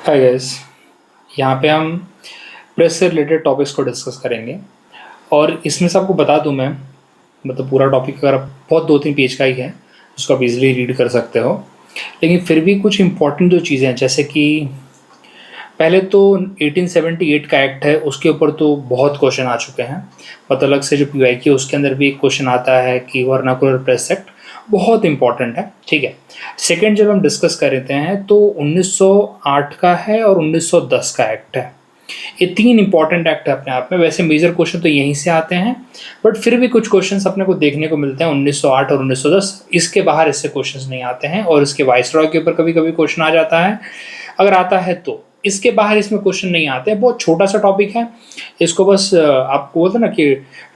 Hi guys. यहाँ पे हम प्रेस से रिलेटेड टॉपिक्स को डिस्कस करेंगे और इसमें से आपको बता दूँ मैं, मतलब पूरा टॉपिक अगर आप बहुत 2-3 पेज का ही है, उसको आप इजीली रीड कर सकते हो। लेकिन फिर भी कुछ इंपॉर्टेंट जो चीज़ें हैं, जैसे कि पहले तो 1878 का एक्ट है, उसके ऊपर तो बहुत क्वेश्चन आ चुके हैं। मतलब अलग से जो PYQ है उसके अंदर भी एक क्वेश्चन आता है कि वर्नाकुलर प्रेस एक्ट बहुत इंपॉर्टेंट है। ठीक है। सेकंड जब हम डिस्कस कर रहे हैं तो 1908 का है और 1910 का एक्ट है। ये तीन इंपॉर्टेंट एक्ट है अपने आप में। वैसे मेजर क्वेश्चन तो यहीं से आते हैं, बट फिर भी कुछ क्वेश्चंस अपने को देखने को मिलते हैं 1908 और 1910। इसके बाहर इससे क्वेश्चंस नहीं आते हैं, और इसके वाइसरॉय के ऊपर कभी कभी क्वेश्चन आ जाता है, अगर आता है तो। इसके बाहर इसमें क्वेश्चन नहीं आते हैं। बहुत छोटा सा टॉपिक है, इसको बस आपको बोलते ना कि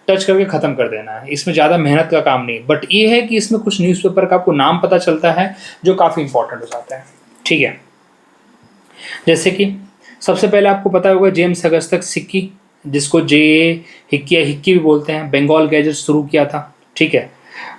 टच करके ख़त्म कर देना है। इसमें ज़्यादा मेहनत का काम नहीं, बट ये है कि इसमें कुछ न्यूज़पेपर का आपको नाम पता चलता है जो काफ़ी इंपॉर्टेंट हो जाता है। ठीक है। जैसे कि सबसे पहले आपको पता होगा जेम्स अगस्टस हिक्की, जिसको जे हिक्की या हिक्की भी बोलते हैं, बंगाल गैजेट शुरू किया था। ठीक है।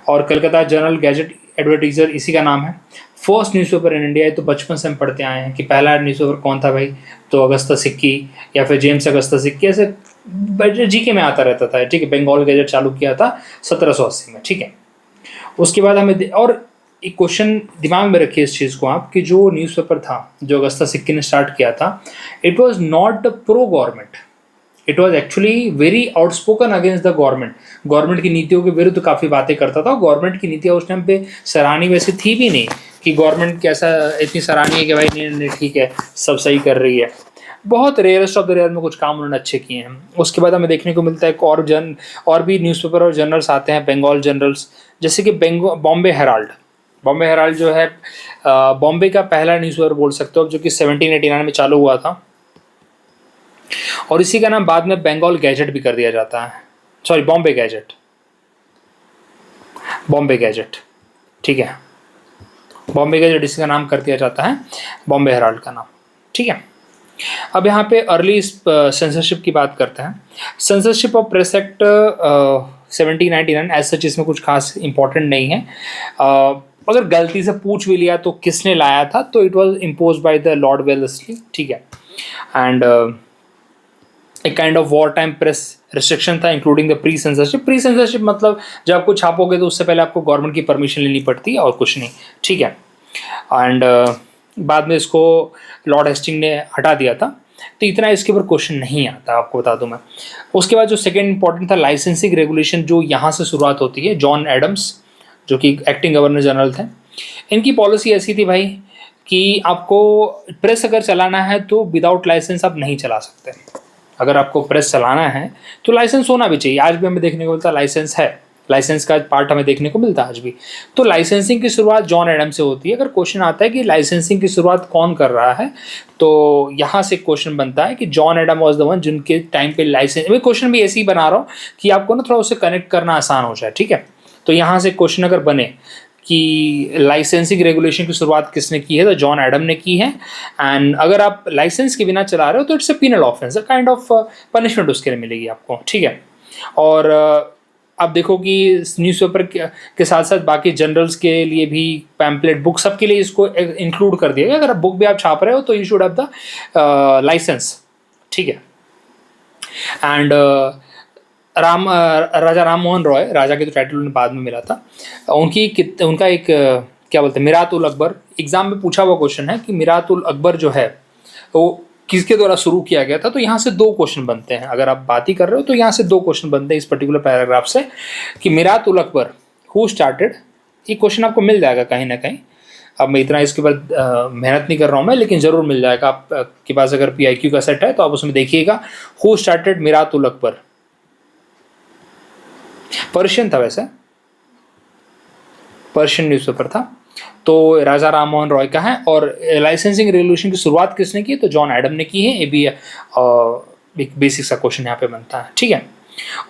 और कलकत्ता जर्नल गैजेट एडवर्टीजर इसी का नाम है। First newspaper in India. ये तो बचपन से हम पढ़ते आए हैं कि पहला न्यूज़पेपर कौन था भाई, तो अगस्टस हिक्की या फिर जेम्स अगस्टस हिक्की, ऐसे जीके में आता रहता था। ठीक है। बंगाल गैजेट चालू किया था 1780 में। ठीक है। उसके बाद हमें और एक क्वेश्चन दिमाग में रखिए इस चीज़ को आप, कि जो न्यूज़पेपर था जो अगस्टस हिक्की ने स्टार्ट किया था, it was not pro government, it was actually very outspoken against the government. Government की नीतियों के विरुद्ध काफ़ी बातें करता था। गवर्नमेंट की नीतियाँ उस टाइम पे सराहनीय वैसे थी भी नहीं कि गवर्नमेंट कैसा इतनी सराहनीय है कि भाई नहीं नहीं ठीक है सब सही कर रही है। बहुत रेयरेस्ट ऑफ द रेयर में कुछ काम उन्होंने अच्छे किए हैं। उसके बाद हमें देखने को मिलता है और भी न्यूज़पेपर और जर्नल्स आते हैं, बंगाल जर्नल्स, जैसे कि बॉम्बे हेराल्ड। बॉम्बे हेराल्ड जो है बॉम्बे का पहला न्यूज़पेपर बोल सकते हो, जो कि 1789 में चालू हुआ था, और इसी का नाम बाद में बंगाल गैजेट भी कर दिया जाता है। Sorry, Bombay gadget, Bombay gadget. ठीक है। बॉम्बे गैजेट इसी का नाम कर दिया जाता है, बॉम्बे हेराल्ड का नाम। ठीक है। अब यहाँ पे अर्ली सेंसरशिप की बात करते हैं। Censorship of press act 1799 as such इसमें कुछ खास इंपॉर्टेंट नहीं है। अगर गलती से पूछ भी लिया तो किसने लाया था, तो it was impose by the lord Wellesley. ठीक है। एंड एक kind of war time press restriction था, including the pre censorship. Pre censorship मतलब जब आपको छापोगे तो उससे पहले आपको गवर्नमेंट की परमिशन लेनी पड़ती है और कुछ नहीं। ठीक है। एंड बाद में इसको लॉर्ड हेस्टिंग ने हटा दिया था, तो इतना इसके ऊपर क्वेश्चन नहीं आता, आपको बता दूं मैं। उसके बाद जो सेकेंड इंपॉर्टेंट था लाइसेंसिंग रेगुलेशन, जो यहाँ से शुरुआत होती है। जॉन एडम्स जो कि एक्टिंग गवर्नर जनरल थे, इनकी पॉलिसी ऐसी थी भाई कि आपको प्रेस अगर चलाना है तो विदाउट लाइसेंस आप नहीं चला सकते। अगर आपको प्रेस चलाना है तो लाइसेंस होना भी चाहिए। आज भी हमें देखने को मिलता है लाइसेंस है, लाइसेंस का पार्ट हमें देखने को मिलता है आज भी। तो लाइसेंसिंग की शुरुआत जॉन एडम से होती है। अगर क्वेश्चन आता है कि लाइसेंसिंग की शुरुआत कौन कर रहा है, तो यहाँ से क्वेश्चन बनता है कि John Adam was the one जिनके टाइम पे लाइसेंस। मैं क्वेश्चन भी ऐसे ही बना रहा हूँ कि आपको ना थोड़ा उससे कनेक्ट करना आसान हो जाए। ठीक है। तो यहाँ से क्वेश्चन अगर बने कि लाइसेंसिंग रेगुलेशन की शुरुआत किसने की है, तो जॉन एडम ने की है। एंड अगर आप लाइसेंस के बिना चला रहे हो तो it's a penal offence, kind of punishment उसके लिए मिलेगी आपको। ठीक है। और आप देखो कि न्यूज़पेपर के साथ साथ बाकी जनरल्स के लिए भी पैम्पलेट बुक सबके लिए इसको इंक्लूड कर दिया गया। अगर आप बुक भी आप छाप रहे हो तो you should have the licence. ठीक है। एंड राजा राम मोहन रॉय, राजा के तो टाइटल उन्हें बाद में मिला था, उनका एक क्या बोलते हैं, मिरात उल अकबर। एग्जाम में पूछा हुआ क्वेश्चन है कि मिरात उल अकबर जो है वो किसके द्वारा शुरू किया गया था। तो यहाँ से दो क्वेश्चन बनते हैं, अगर आप बात ही कर रहे हो तो यहाँ से दो क्वेश्चन बनते हैं इस पर्टिकुलर पैराग्राफ से, कि मिरात उल अकबर हु स्टार्टेड। ये क्वेश्चन आपको मिल जाएगा कहीं ना कहीं। अब मैं इतना इसके ऊपर मेहनत नहीं कर रहा हूँ मैं, लेकिन ज़रूर मिल जाएगा। आपके पास अगर PIQ का सेट है तो आप उसमें देखिएगा, who started Mirat ul Akbar. Persian था, वैसे पर्शियन न्यूज़पेपर था। तो राजा राम मोहन रॉय का है। और लाइसेंसिंग रेगुलेशन की शुरुआत किसने की, तो जॉन एडम ने की है। ये भी एक बेसिक सा क्वेश्चन यहाँ पे बनता है। ठीक है।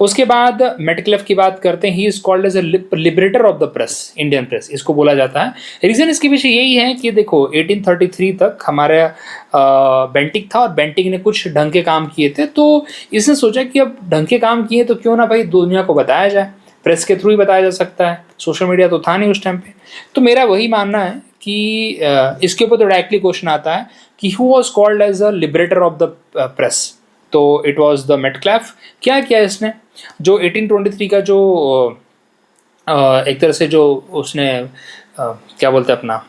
उसके बाद मेटक्लेफ की बात करते हैं। He is called as a liberator of the press, Indian press इसको बोला जाता है। रीज़न इसके पीछे यही है कि देखो 1833 तक हमारे बेंटिक था, और बेंटिक ने कुछ ढंग के काम किए थे। तो इसने सोचा कि अब ढंग के काम किए तो क्यों ना भाई दुनिया को बताया जाए, प्रेस के थ्रू ही बताया जा सकता है। सोशल मीडिया तो था नहीं उस टाइम पे। तो मेरा वही मानना है कि इसके ऊपर तो डायरेक्टली क्वेश्चन आता है कि who was called as a liberator of the press, तो इट वॉज द मेटक्लैफ। क्या किया इसने, जो 1823 का जो एक तरह से जो उसने क्या बोलते हैं अपना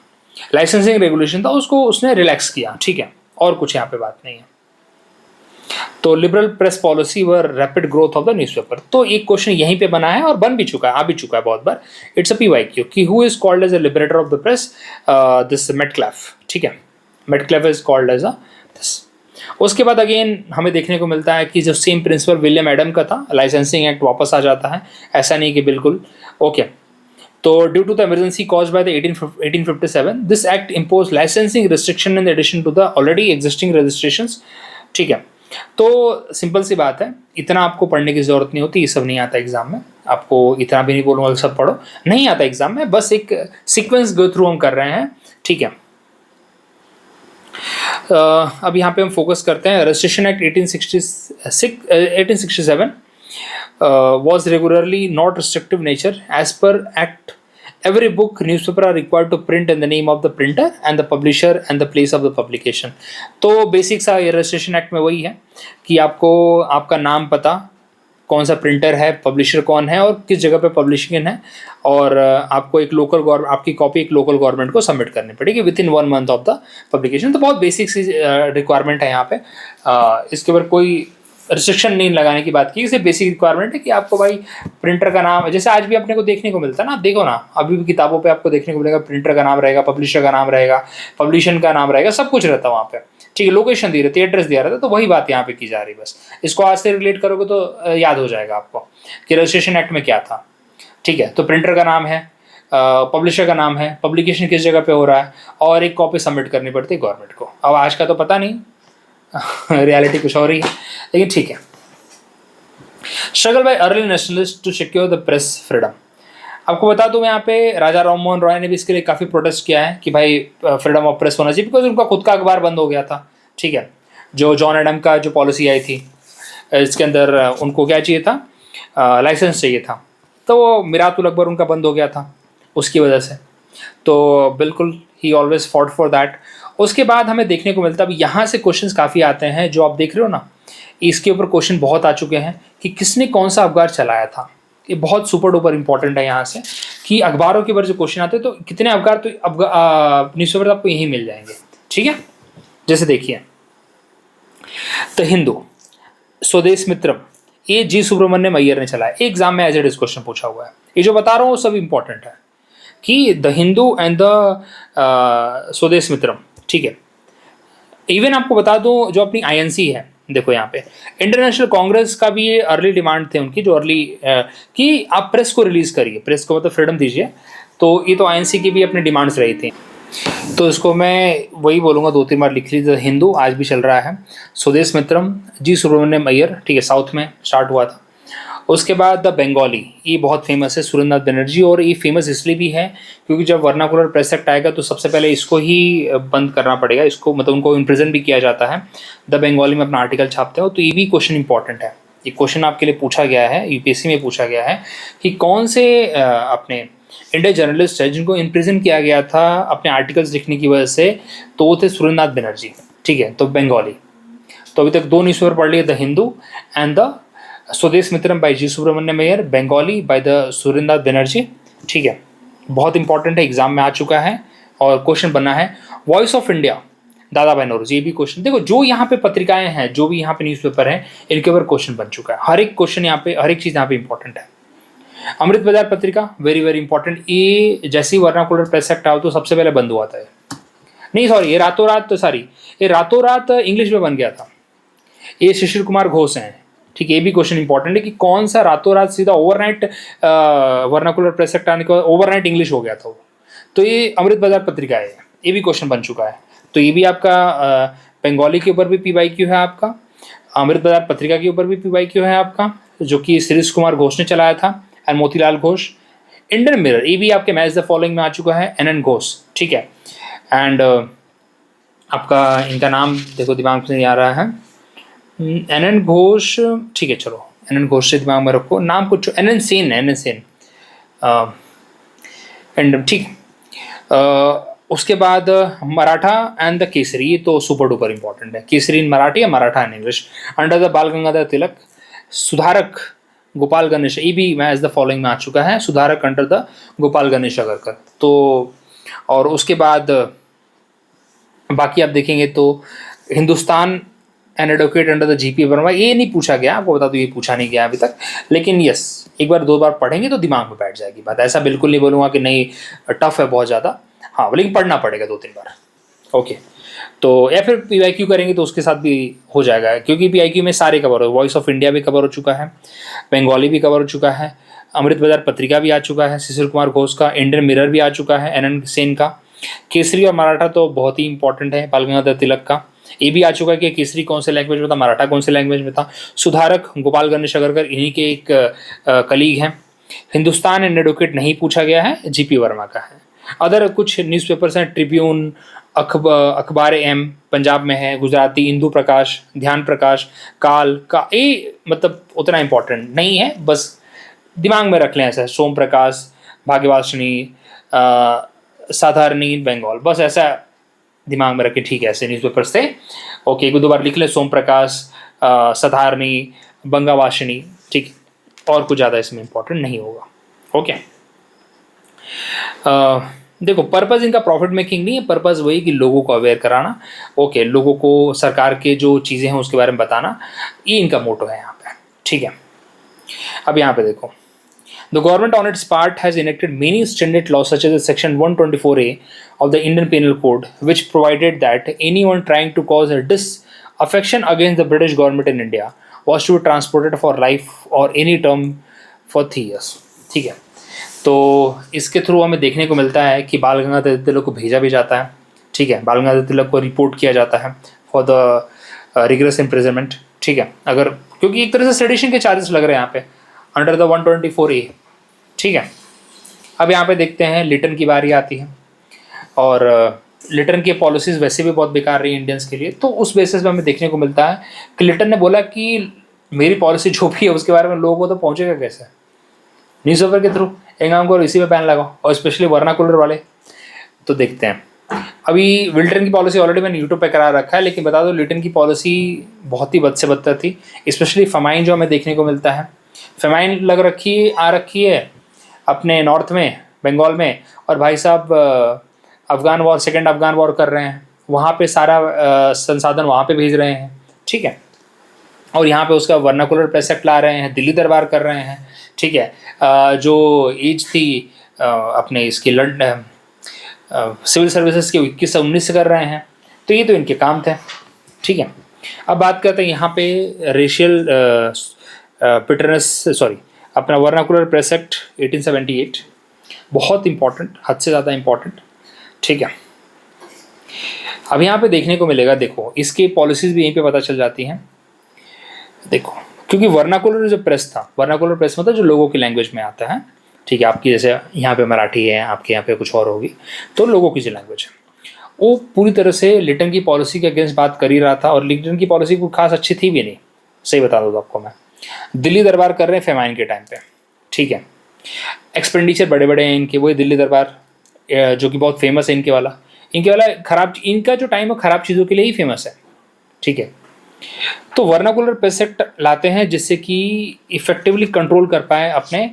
लाइसेंसिंग रेगुलेशन था उसको उसने रिलैक्स किया, ठीक है, और कुछ यहाँ पे बात नहीं है। तो liberal press policy were rapid growth of the newspaper, तो एक क्वेश्चन यहीं पे बना है और बन भी चुका है, आ भी चुका है बहुत बार। इट्स अ पीवाईक्यू कि who is called as a liberator of the press, this Metcalfe, ठीक है, Metcalfe is called as a this. उसके बाद अगेन हमें देखने को मिलता है कि जो सेम प्रिंसिपल विलियम एडम का था, लाइसेंसिंग एक्ट वापस आ जाता है, ऐसा नहीं कि बिल्कुल ओके। तो due to the emergency caused by the 1857 this act impose licensing restriction in addition to the already existing registrations, ठीक है। तो सिंपल सी बात है, इतना आपको पढ़ने की जरूरत नहीं होती, ये सब नहीं आता एग्जाम में, आपको इतना भी नहीं बोलूँगा सब पढ़ो, नहीं आता एग्जाम में, बस एक सीक्वेंस गो थ्रू हम कर रहे हैं, ठीक है। अब यहाँ पे हम फोकस करते हैं registration act 1867 was regularly not restrictive nature. As per act, every book newspaper are required to print in the name of the printer and the publisher and the place of the publication. तो basic सा ये registration act में वही है कि आपको आपका नाम पता, कौन सा प्रिंटर है, पब्लिशर कौन है और किस जगह पे पब्लिशिंग है, और आपको एक लोकल गवर्नमेंट, आपकी कॉपी एक लोकल गवर्नमेंट को सबमिट करनी पड़ेगी with in 1 month of the publication. तो बहुत बेसिक सी रिक्वायरमेंट है यहाँ पे, इसके ऊपर कोई रिस्ट्रिक्शन नहीं लगाने की बात की, सिर्फ बेसिक रिक्वायरमेंट है कि आपको भाई प्रिंटर का नाम, जैसे आज भी अपने को देखने को मिलता है ना, आप देखो ना अभी भी किताबों पे आपको देखने को मिलेगा, प्रिंटर का नाम रहेगा, पब्लिशर का नाम रहेगा, पब्लिशन का नाम रहेगा, सब कुछ रहता है वहाँ पे, ठीक है, लोकेशन दी रहती है, एड्रेस दिया रहता है, तो वही बात यहाँ पे की जा रही है। बस इसको आज से रिलेट करोगे तो याद हो जाएगा आपको कि रजिस्ट्रेशन एक्ट में क्या था, ठीक है। तो प्रिंटर का नाम है, पब्लिशर का नाम है, पब्लिकेशन किस जगह पे हो रहा है, और एक कॉपी सबमिट करनी पड़ती है गवर्नमेंट को। अब आज का तो पता नहीं रियलिटी कुछ और ही है, लेकिन ठीक है। Struggle by early nationalist to secure the press freedom, आपको बता दूं यहाँ पे राजा राम मोहन रॉय ने भी इसके लिए काफ़ी प्रोटेस्ट किया है कि भाई फ्रीडम ऑफ प्रेस होना चाहिए, बिकॉज उनका खुद का अखबार बंद हो गया था, ठीक है। जो जॉन एडम का जो पॉलिसी आई थी, इसके अंदर उनको क्या चाहिए था, लाइसेंस चाहिए था, तो वो मिरातुल अकबर उनका बंद हो गया था उसकी वजह से, तो बिल्कुल ही ऑलवेज फॉट फॉर दैट। उसके बाद हमें देखने को मिलता है, अब यहाँ से क्वेश्चंस काफ़ी आते हैं, जो आप देख रहे हो ना, इसके ऊपर क्वेश्चन बहुत आ चुके हैं कि किसने कौन सा अखबार चलाया था। ये बहुत सुपर डुपर इंपॉर्टेंट है यहाँ से कि अखबारों के ऊपर जो क्वेश्चन आते हैं, तो कितने अखबार, तो न्यूज़पेपर आपको यहीं मिल जाएंगे, ठीक है। जैसे देखिए द हिंदू, स्वदेश मित्रम, ये जी सुब्रमण्यम अय्यर ने चलाया, एग्जाम में एज इट इज क्वेश्चन पूछा हुआ है। ये जो बता रहा हूँ सब इंपॉर्टेंट है कि the Hindu and the Swadesh मित्रम, ठीक है। इवन आपको बता दूं जो अपनी आईएनसी है, देखो यहाँ पे इंटरनेशनल कांग्रेस का भी ये अर्ली डिमांड थे उनकी, जो अर्ली कि आप प्रेस को रिलीज करिए, प्रेस को मतलब फ्रीडम दीजिए, तो ये तो आईएनसी की भी अपनी डिमांड्स रही थी। तो इसको मैं वही बोलूँगा, 2-3 बार लिख लीजिए, हिंदू आज भी चल रहा है, स्वदेश मित्रम जी सुब्रमण्यम अय्यर, ठीक है, साउथ में स्टार्ट हुआ था। उसके बाद द बंगाली, ये बहुत फेमस है, सुरेंद्रनाथ बनर्जी, और ये फेमस इसलिए भी है क्योंकि जब वर्नाकुलर प्रेस एक्ट आएगा तो सबसे पहले इसको ही बंद करना पड़ेगा, इसको मतलब उनको इम्प्रिजन भी किया जाता है, द बंगाली में अपना आर्टिकल छापते हो। तो ये भी क्वेश्चन इंपॉर्टेंट है, ये क्वेश्चन आपके लिए पूछा गया है, यूपीएससी में पूछा गया है कि कौन से अपने इंडियन जर्नलिस्ट है जिनको इम्प्रिजन किया गया था अपने आर्टिकल्स लिखने की वजह से, तो वो थे सुरेंद्रनाथ बनर्जी, ठीक है। तो बंगाली, तो अभी तक 2 न्यूज़पेपर पढ़ लिए, the Hindu and the Swadesh Mitram by G Subramaniam Iyer, Bengali by the Surendranath Banerjee, ठीक है। बहुत इंपॉर्टेंट है, एग्जाम में आ चुका है और क्वेश्चन बना है। वॉइस ऑफ इंडिया, दादा भाई नौरोजी, ये भी क्वेश्चन, देखो जो यहाँ पे पत्रिकाएं हैं, जो भी यहाँ पे न्यूज़पेपर हैं, इनके ऊपर क्वेश्चन बन चुका है, हर एक क्वेश्चन यहाँ पे, हर एक चीज़ यहाँ पे इंपॉर्टेंट है। अमृत बाजार पत्रिका वेरी वेरी इंपॉर्टेंट, ये जैसे ही वर्नाकुलर प्रेस एक्ट आओ तो सबसे पहले बंद हुआ था, नहीं सॉरी, ये रातों रात, सॉरी ये रातों रात इंग्लिश में बन गया था, ये शिशिर कुमार घोष हैं, ठीक है। ये भी क्वेश्चन इंपॉर्टेंट है कि कौन सा रातों रात सीधा ओवरनाइट वर्नाकुलर प्रेस एक्ट आने के बाद ओवरनाइट इंग्लिश हो गया था वो, तो ये अमृत बाजार पत्रिका है, ये भी क्वेश्चन बन चुका है। तो ये भी आपका बंगाली के ऊपर भी पीवाईक्यू है आपका, अमृत बाजार पत्रिका के ऊपर भी पीवाईक्यू है आपका, जो कि शिरीष कुमार घोष ने चलाया था, and Motilal Ghosh. Indian mirror, ये भी आपके मैच द फॉलोइंग में आ चुका है, एन घोष, ठीक है। एंड आपका इनका नाम देखो दिमाग में नहीं आ रहा है, एन घोष, ठीक है, चलो एन घोष से दिमाग में रखो, नाम कुछ N Sen, N Sen, and ठीक। उसके बाद मराठा एंड द केसरी, ये तो सुपर डुपर इंपॉर्टेंट है। केसरी इन मराठी या Maratha in English. Under the बाल गंगाधर तिलक सुधारक गोपाल गणेश, ये भी मैं एज द फॉलोइंग में आ चुका है, सुधारक अंडर द गोपाल गणेश अगरकर। तो और उसके बाद बाकी आप देखेंगे तो Hindustan an advocate under the GP Verma, ये नहीं पूछा गया, आपको बता दूं ये पूछा नहीं गया अभी तक, लेकिन यस एक बार दो बार पढ़ेंगे तो दिमाग में बैठ जाएगी बात। ऐसा बिल्कुल नहीं बोलूँगा कि नहीं टफ है बहुत ज़्यादा, हाँ लेकिन पढ़ना पड़ेगा 2-3 बार। ओके, तो या फिर पीवाईक्यू करेंगे तो उसके साथ भी हो जाएगा, क्योंकि पीवाईक्यू में सारे कवर हो, वॉइस ऑफ इंडिया भी कवर हो चुका है, बंगाली भी कवर हो चुका है, अमृत बाजार पत्रिका भी आ चुका है शिशिर कुमार घोष का, इंडियन मिरर भी आ चुका है एनएन सेन का, केसरी और मराठा तो बहुत ही इंपॉर्टेंट है बाल गंगाधर तिलक का, ये भी आ चुका है कि केसरी कौन से लैंग्वेज में था, मराठा कौन से लैंग्वेज में था। सुधारक गोपाल गणेश अगरकर इन्हीं के एक कलीग हैं। हिंदुस्तान एंड एडवोकेट नहीं पूछा गया है, जीपी वर्मा का है। अदर कुछ न्यूज़पेपर्स हैं, ट्रिब्यून, अखबार एम पंजाब में है, गुजराती, इंदू प्रकाश, ध्यान प्रकाश, काल का, ये मतलब उतना इंपॉर्टेंट नहीं है, बस दिमाग में रख लें ऐसा, सोम प्रकाश, भाग्यवासिनी, साधारणी बंगाल, बस ऐसा दिमाग में रखें, ठीक है, ऐसे न्यूज़पेपर्स थे। ओके, एक दो बार लिख लें, सोम प्रकाश, साधारणी, बंगावासिनी, ठीक, और कुछ ज़्यादा इसमें इंपॉर्टेंट नहीं होगा। ओके, देखो पर्पज़ इनका प्रॉफिट मेकिंग नहीं है, पर्पज़ वही कि लोगों को अवेयर कराना, ओके, लोगों को सरकार के जो चीज़ें हैं उसके बारे में बताना, ये इनका मोटो है यहाँ पे, ठीक है। अब यहाँ पे देखो, the government on its part has enacted many stringent laws such as section 124A of the Indian Penal Code, which provided that anyone trying to cause a disaffection against the British government in India was to be transported for life or any term for 3 years, ठीक है। तो इसके through हमें देखने को मिलता है कि बाल गंगाधर तिलक को भेजा भी जाता है, ठीक है, बाल गंगाधर तिलक को रिपोर्ट किया जाता है फॉर द रिगरस इम्प्रिजनमेंट, ठीक है, अगर क्योंकि एक तरह से सेडिशन के चार्जेस लग रहे हैं यहाँ पे अंडर द 124A, ठीक है। अब यहाँ पे देखते हैं लिटन की बारी आती है, और लिटन की पॉलिसीज़ वैसे भी बहुत बेकार रही इंडियंस के लिए, तो उस बेसिस पे हमें देखने को मिलता है कि लिटन ने बोला कि मेरी पॉलिसी जो भी है उसके बारे में लोगों को तो पहुँचेगा कैसे, न्यूज़पेपर के थ्रू, एक काम करो इसी में बैन लगाओ, और स्पेशली वर्नाकुलर वाले। तो देखते हैं, अभी लिटन की पॉलिसी ऑलरेडी मैंने यूट्यूब पे करा रखा है, लेकिन बता दो लिटन की पॉलिसी बहुत ही बद से बदतर थी, स्पेशली फेमाइन जो हमें देखने को मिलता है, फेमाइन आ रखी है अपने नॉर्थ में, बंगाल में, और भाई साहब Afghan war, second Afghan war कर रहे हैं, वहाँ पे सारा संसाधन वहाँ पे भेज रहे हैं, ठीक है, और यहाँ पे उसका वर्नाकुलर प्रेस एक्ट ला रहे हैं, दिल्ली दरबार कर रहे हैं, ठीक है, जो एज थी अपने इसकी सिविल सर्विसेज के 21 से 19 से कर रहे हैं, तो ये तो इनके काम थे, ठीक है। अब बात करते हैं यहाँ पे रेशियल अपना वर्नाकुलर प्रेस एक्ट 1878, बहुत इंपॉर्टेंट, हद से ज़्यादा इंपॉर्टेंट, ठीक है। अब यहाँ पे देखने को मिलेगा, देखो इसके पॉलिसीज़ भी यहीं पे पता चल जाती हैं, देखो क्योंकि वर्नाकुलर जो प्रेस था, वर्नाकुलर प्रेस मतलब जो लोगों की लैंग्वेज में आता है, ठीक है, आपकी जैसे यहाँ पे मराठी है, आपके यहाँ पे कुछ और होगी, तो लोगों की जो लैंग्वेज है वो पूरी तरह से लिटन की पॉलिसी के अगेंस्ट बात कर ही रहा था, और लिटन की पॉलिसी कोई खास अच्छी थी भी नहीं, सही बता दो आपको मैं। दिल्ली दरबार कर रहे हैं फेमाइन के टाइम पे, ठीक है, एक्सपेंडिचर बड़े बड़े हैं इनके, वही दिल्ली दरबार जो कि बहुत फेमस है इनके वाला खराब, इनका जो टाइम है ख़राब चीज़ों के लिए ही फेमस है, ठीक है। तो वर्नाकुलर प्रेस एक्ट लाते हैं जिससे कि इफेक्टिवली कंट्रोल कर पाए अपने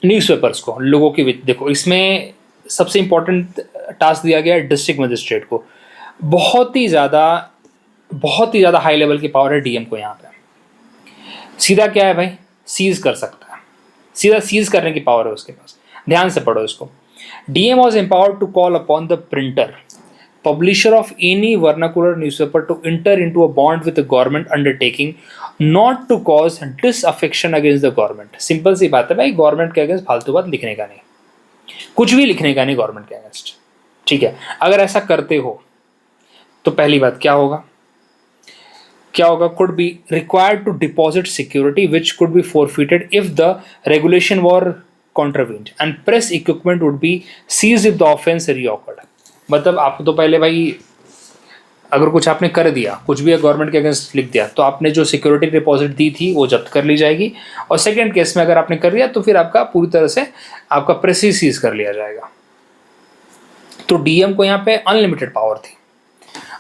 न्यूज़पेपर्स को, लोगों की। देखो इसमें सबसे इम्पोर्टेंट टास्क दिया गया है डिस्ट्रिक्ट मजिस्ट्रेट को, बहुत ही ज़्यादा हाई लेवल की पावर है डीएम को यहाँ पे। सीधा क्या है भाई, सीज कर सकता है, सीधा सीज करने की पावर है उसके पास। ध्यान से पढ़ो इसको। DM was empowered to call upon the printer, publisher of any vernacular newspaper to enter into a bond with the government undertaking not to cause disaffection against the government। Simple सी बात है भाई, गवर्नमेंट के against फालतू बात लिखने का नहीं, कुछ भी लिखने का नहीं गवर्नमेंट के अगेंस्ट, ठीक है। अगर ऐसा करते हो तो पहली बात क्या होगा, could be required to deposit security which could be forfeited if the regulation were contravened and press equipment would be seized if the offence reoccurred। मतलब आप तो पहले भाई अगर कुछ आपने कर दिया, कुछ भी गवर्नमेंट के अगेंस्ट लिख दिया, तो आपने जो सिक्योरिटी डिपॉजिट दी थी वो जब्त कर ली जाएगी, और सेकंड केस में अगर आपने कर दिया तो फिर आपका पूरी तरह से आपका प्रेस ही सीज कर लिया जाएगा। तो डीएम को यहाँ पे अनलिमिटेड पावर थी,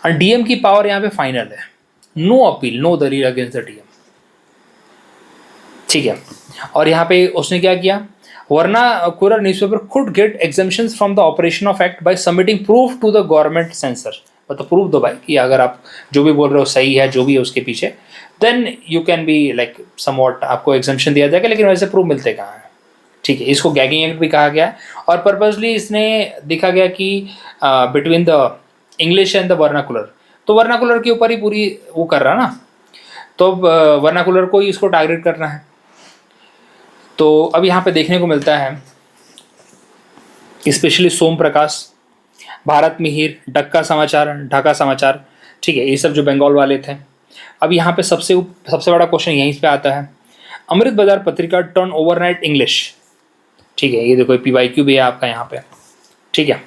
और डीएम की पावर यहाँ पे फाइनल है, नो अपील, नो दलील अगेंस्ट द डीएम, ठीक है। और यहाँ पे उसने क्या किया, Vernacular newspaper could get exemptions from the operation of act by submitting proof to the government censor, मतलब प्रूफ दो भाई कि अगर आप जो भी बोल रहे हो सही है, जो भी है उसके पीछे, then you can be like somewhat, आपको एग्जम्पशन दिया जाएगा, लेकिन वैसे प्रूफ मिलते कहाँ हैं, ठीक है। इसको गैगिंग एक्ट भी कहा गया है, और पर्पजली इसने देखा गया कि between the English and the vernacular, तो वर्नाकुलर के ऊपर ही पूरी वो कर रहा ना, तो वर्नाकुलर को ही इसको टारगेट करना है। तो अब यहाँ पे देखने को मिलता है स्पेशली सोम प्रकाश, भारत मिहिर, ढाका समाचार, ठीक है, ये सब जो बंगाल वाले थे। अब यहाँ पे सबसे बड़ा क्वेश्चन यहीं पे आता है, अमृत बाजार पत्रिका टर्न ओवरनाइट इंग्लिश, ठीक है, ये देखो PYQ भी है आपका यहाँ पे, ठीक है।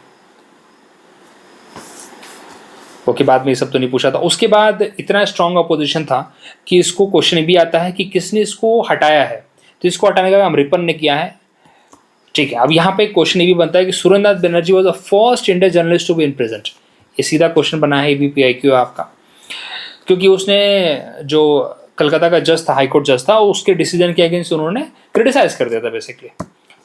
ओके, बाद में ये सब तो नहीं पूछा था। उसके बाद इतना स्ट्रॉन्ग अपोजिशन था कि इसको क्वेश्चन भी आता है कि किसने इसको हटाया है, तो इसको हटाने का काम रिपन ने किया है, ठीक है। अब यहाँ पे क्वेश्चन ये भी बनता है कि Surendranath Banerjee was the first Indian journalist to be in present, ये सीधा क्वेश्चन बना है, ये भी PIQ आपका, क्योंकि उसने जो कलकत्ता का जज था, हाईकोर्ट जज था, उसके डिसीजन के अगेंस्ट उन्होंने क्रिटिसाइज कर दिया था बेसिकली,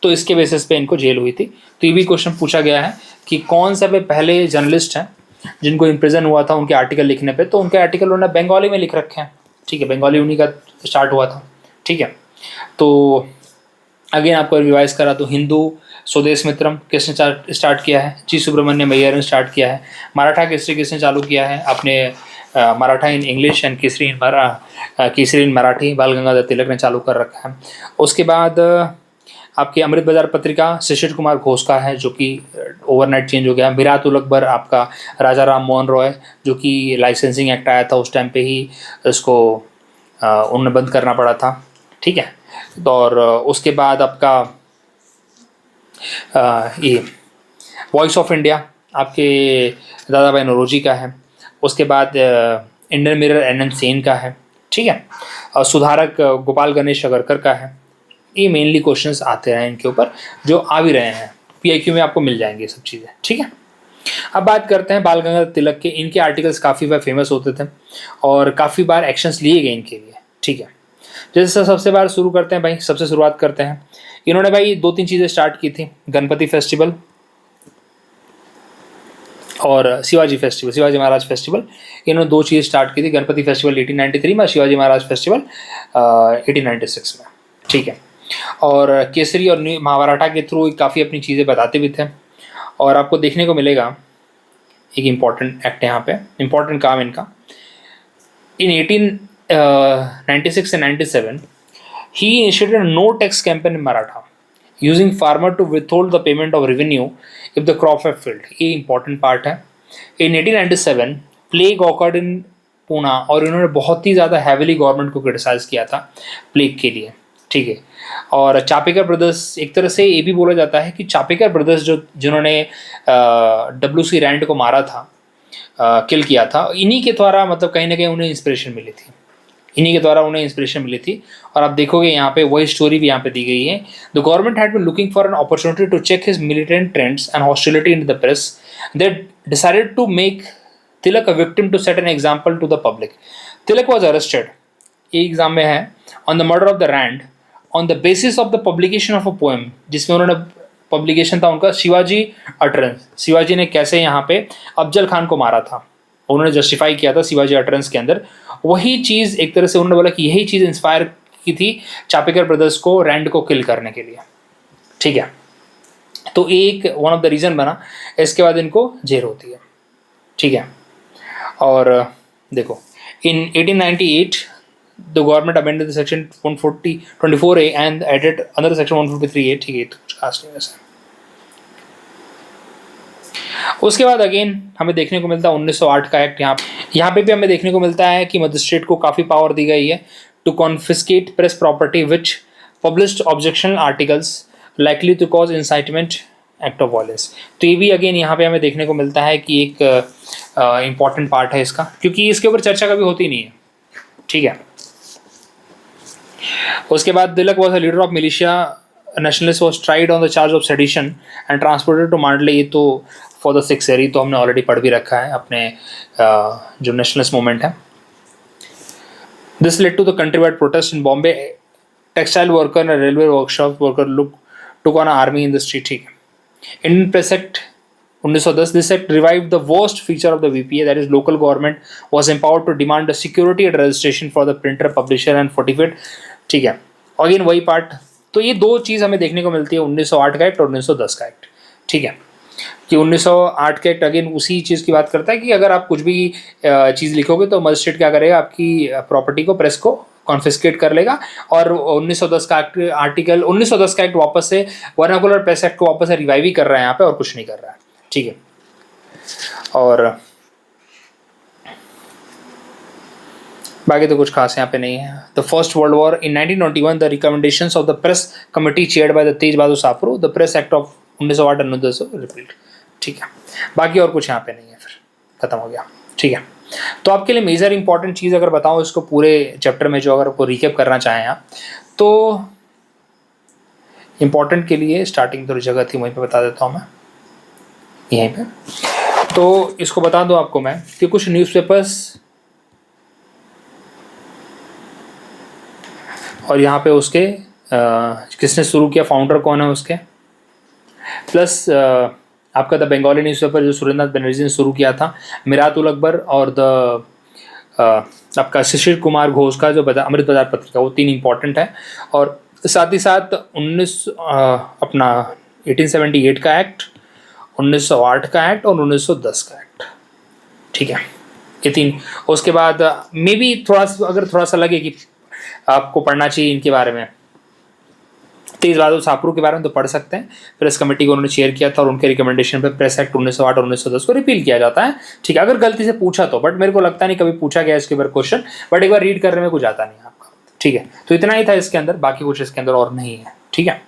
तो इसके बेसिस पे इनको जेल हुई थी। तो ये भी क्वेश्चन पूछा गया है कि कौन सा वे पहले जर्नलिस्ट हैं जिनको इम्प्रिजन हुआ था उनके आर्टिकल लिखने पे, तो उनके आर्टिकल उन्होंने बंगाली में लिख रखे हैं, ठीक है, बंगाली उन्हीं का स्टार्ट हुआ था, ठीक है। तो अगेन आपको रिवाइज करा तो हिंदू स्वदेश मित्रम किसने स्टार्ट किया है, जी सुब्रमण्यम अय्यर ने स्टार्ट किया है। मराठा केसरी किसने चालू किया है, अपने Maratha in English and Kesari in Marathi Bal Gangadhar तिलक ने चालू कर रखा है। उसके बाद आपके अमृत बाजार पत्रिका शिशिर कुमार घोष का है, जो कि ओवरनाइट चेंज हो गया। मिरात उल अकबर आपका राजा राम मोहन रॉय, जो कि लाइसेंसिंग एक्ट आया था उस टाइम पे ही इसको उन्हें बंद करना पड़ा था, ठीक है। और उसके बाद आपका ये वॉइस ऑफ इंडिया आपके दादा भाई नौरोजी का है। उसके बाद इंडियन मिरर NN सेन का है, ठीक है। और सुधारक गोपाल गणेश अगरकर का है। ये मेनली क्वेश्चंस आते हैं इनके ऊपर, जो आ भी रहे हैं, PIQ में आपको मिल जाएंगे ये सब चीज़ें, ठीक है। अब बात करते हैं बाल गंगाधर तिलक के। इनके आर्टिकल्स काफ़ी बार फेमस होते थे और काफ़ी बार एक्शंस लिए गए इनके लिए, ठीक है। जैसे सबसे बार शुरू करते हैं भाई, सबसे शुरुआत करते हैं, इन्होंने भाई 2-3 चीज़ें स्टार्ट की थी, गणपति फेस्टिवल और शिवाजी महाराज फेस्टिवल। इन्होंने 2 चीज़ें स्टार्ट की थी, गणपति फेस्टिवल 1893 में, शिवाजी महाराज फेस्टिवल 1896 में, ठीक है। और केसरी और महामराठा के थ्रू काफ़ी अपनी चीज़ें बताते भी थे। और आपको देखने को मिलेगा एक इम्पॉर्टेंट एक्ट यहाँ पे, इम्पॉर्टेंट काम इनका, इन 1896 and 97 he initiated a no tax campaign in Maratha using farmer to withhold the payment of revenue if the crop have failed। ये important part है। in 1897 plague occurred in Pune और इन्होंने बहुत ही ज़्यादा हैविली गवर्नमेंट को criticise किया था plague के लिए, ठीक है। और चापेकर ब्रदर्स, एक तरह से ये भी बोला जाता है कि चापेकर ब्रदर्स जिन्होंने WC रैंड को मारा था, किल किया था, इन्हीं के द्वारा मतलब कहीं ना कहीं उन्हें इंस्पिरेशन मिली थी, इन्हीं के द्वारा उन्हें इंस्पिरेशन मिली थी। और आप देखोगे यहाँ पे वही स्टोरी भी यहाँ पे दी गई है। The government had been looking for an opportunity to check his militant trends and hostility in the press, they decided to make Tilak a victim to set an example to the public. Tilak was arrested, ये exam में है, on the murder of the Rand on the basis of the publication of a poem, जिसमें उन्होंने publication था उनका Shivaji utterance, Shivaji ने कैसे यहाँ पे अफजल खान को मारा था, उन्होंने जस्टिफाई किया था शिवाजी अटरेंस के अंदर। वही चीज़ एक तरह से उन्होंने बोला कि यही चीज़ इंस्पायर की थी चापेकर ब्रदर्स को रैंड को किल करने के लिए, ठीक है। तो एक वन ऑफ द रीज़न बना, इसके बाद इनको जेल होती है, ठीक है। और देखो in 1898 the government amended the section 124A and added another section 153A, ठीक है, तो कुछ खास नहीं वैसे। उसके बाद अगेन हमें देखने को मिलता है 1908 का एक्ट। यहाँ पे भी हमें देखने को मिलता है कि मजिस्ट्रेट को काफ़ी पावर दी गई है to confiscate press property which published objectionable articles likely to cause incitement act of violence. तो ये भी अगेन यहाँ पे हमें देखने को मिलता है कि एक इम्पॉर्टेंट पार्ट है इसका, क्योंकि इसके ऊपर चर्चा कभी होती नहीं है, ठीक है। उसके बाद Tilak was a leader of militia nationalist was tried on the charge of sedition and transported to Mandalay। तो फॉर द सिक्स ईयर, तो हमने ऑलरेडी पढ़ भी रखा है अपने जो नेशनलिस्ट मूवमेंट है। This led to the country wide protest in Bombay, textile worker and railway workshop worker took on army in the street. ठीक है। Indian press act 1910, this act revive the worst feature of the VPA, that is local government was empowered to demand the security and registration for the printer, publisher and certificate. ठीक है, again वही part. तो ये दो चीज़ हमें देखने को मिलती है 1908 का एक्ट और 1910 का एक्ट। ठीक है, कि 1908 का एक्ट अगेन उसी चीज़ की बात करता है कि अगर आप कुछ भी चीज़ लिखोगे तो मजिस्ट्रेट क्या करेगा, आपकी प्रॉपर्टी को, प्रेस को कॉन्फिस्केट कर लेगा। और 1910 का एक्ट, आर्टिकल 1910 का एक्ट वापस से वर्नाकुलर प्रेस एक्ट को वापस से रिवाइव ही कर रहा है यहाँ पे, और कुछ नहीं कर रहा है। ठीक है, और बाकी तो कुछ खास यहाँ पे नहीं है। The first world war in 1991, the recommendations of the press committee chaired by the Tej Bahadur Sapru, the press act of 1908 और 1910 रिपीट। ठीक है, बाकी और कुछ यहाँ पे नहीं है, फिर खत्म हो गया। ठीक है, तो आपके लिए मेजर इंपॉर्टेंट चीज़ अगर बताऊँ इसको पूरे चैप्टर में, जो अगर आपको रिकेप करना चाहें आप, तो इम्पॉर्टेंट के लिए स्टार्टिंग थोड़ी जगह थी, वहीं पे बता देता हूँ मैं यहीं पे। तो इसको बता दूँ आपको मैं कि कुछ न्यूज़पेपर्स, और यहाँ पे उसके किसने शुरू किया, फाउंडर कौन है उसके, प्लस आपका द बंगाली न्यूज़पेपर जो सुरेंद्र नाथ बनर्जी ने शुरू किया था, मिरात उल अकबर, और द आपका शिशिर कुमार घोष का जो अमृत बाजार पत्रिका, वो तीन इंपॉर्टेंट है। और साथ ही साथ 1878 का एक्ट, 1908 का एक्ट और 1910 का एक्ट। ठीक है, ये तीन। उसके बाद मे बी थोड़ा सा लगे कि आपको पढ़ना चाहिए इनके बारे में, तेज बहादुर सापरू के बारे में, तो पढ़ सकते हैं। प्रेस कमेटी को उन्होंने चेयर किया था और उनके रिकमेंडेशन पे प्रेस एक्ट 1908 और 1910 को रिपील किया जाता है। ठीक है, अगर गलती से पूछा तो, बट मेरे को लगता नहीं कभी पूछा गया इसके ऊपर क्वेश्चन, बट एक बार रीड करने में कुछ आता नहीं आपका। ठीक है, तो इतना ही था इसके अंदर, बाकी कुछ इसके अंदर और नहीं है। ठीक है।